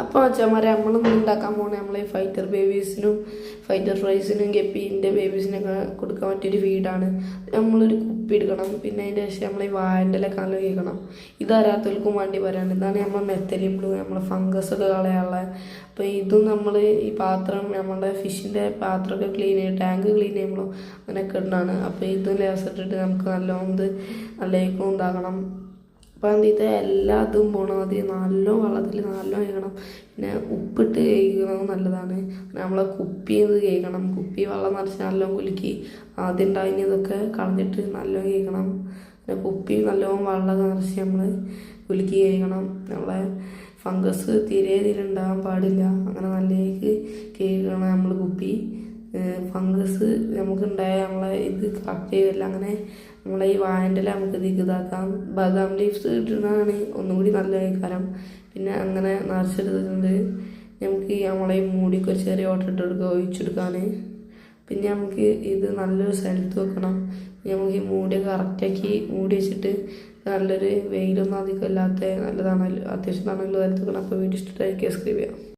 അപ്പോൾ അച്ഛന്മാരെ നമ്മളൊന്നും ഉണ്ടാക്കാൻ പോകണേ നമ്മളെ ഫൈറ്റർ ബേബീസിനും ഫൈറ്റർ ഫ്രൈസിനും ഗപ്പീൻ്റെ ബേബീസിനൊക്കെ കൊടുക്കാൻ പറ്റിയൊരു ഫീഡാണ്. നമ്മളൊരു കുപ്പി എടുക്കണം. പിന്നെ അതിൻ്റെ ശേഷം നമ്മൾ ഈ വാഴൻ്റെ ഇലക്കാലം കേൾക്കണം. ഇതറിയാത്തവർക്കും വേണ്ടി പറയാണ്. ഇതാണ് നമ്മൾ മെത്തലിൻ ബ്ലൂ, നമ്മളെ ഫംഗസൊക്കെ കളയാനുള്ള. അപ്പോൾ ഇതും നമ്മൾ ഈ പാത്രം നമ്മളുടെ ഫിഷിൻ്റെ പാത്രമൊക്കെ ക്ലീൻ ചെയ്യും, ടാങ്ക് ക്ലീൻ ചെയ്യുമ്പോഴും അങ്ങനെയൊക്കെ ഇടുന്നതാണ്. അപ്പോൾ ഇതും ലേസിട്ടിട്ട് നമുക്ക് നല്ലോണം നല്ലേക്കും ഉണ്ടാക്കണം. അപ്പം ഇത് എല്ലാതും പോകണം. അത് നല്ല വെള്ളത്തിൽ നല്ല കഴിക്കണം. പിന്നെ ഉപ്പിട്ട് കഴിക്കണം നല്ലതാണ്. നമ്മളെ കുപ്പി ഇത് കഴിക്കണം. കുപ്പി വെള്ളം നിറച്ച് നല്ലോണം കുലുക്കി ആദ്യം ഉണ്ടായിരുന്നതൊക്കെ കളഞ്ഞിട്ട് നല്ലോണം കഴിക്കണം. പിന്നെ കുപ്പി നല്ലോണം വെള്ളം നിറച്ച് നമ്മൾ കുലുക്കി കഴിക്കണം. നമ്മളെ ഫംഗസ് തീരെ ഉണ്ടാകാൻ പാടില്ല. അങ്ങനെ നല്ലേക്ക് കഴിക്കണം നമ്മൾ കുപ്പി. ഫംഗസ് നമുക്കുണ്ടായ നമ്മളെ ഇത് കറക്റ്റ് ചെയ്യില്ല. അങ്ങനെ നമ്മളെ ഈ വാഴൻ്റെ നമുക്ക് ഇതാക്കാം. ബദാം ലീവ്സ് ഇടുന്നതാണ് ഒന്നുകൂടി നല്ല കാരം. പിന്നെ അങ്ങനെ നിറച്ചെടുത്തിട്ടുണ്ട്. നമുക്ക് നമ്മളെ ഈ മൂടിക്ക് ഒരു ചെറിയ ഓട്ടം ഇട്ട് കൊടുക്കുക, ഒഴിച്ചെടുക്കാൻ. പിന്നെ നമുക്ക് ഇത് നല്ലൊരു സ്ഥലത്ത് വെക്കണം. നമുക്ക് ഈ മൂടി കറക്റ്റാക്കി മൂടി വെച്ചിട്ട് നല്ലൊരു വെയിലൊന്നും അധികം ഇല്ലാത്ത നല്ലതാണല്ലോ, അത്യാവശ്യം നല്ലൊരു സ്ഥലത്ത് വെക്കണം. അപ്പോൾ വീഡിയോ ഇഷ്ടമായിരിക്കും സബ്സ്ക്രൈബ് ചെയ്യാം.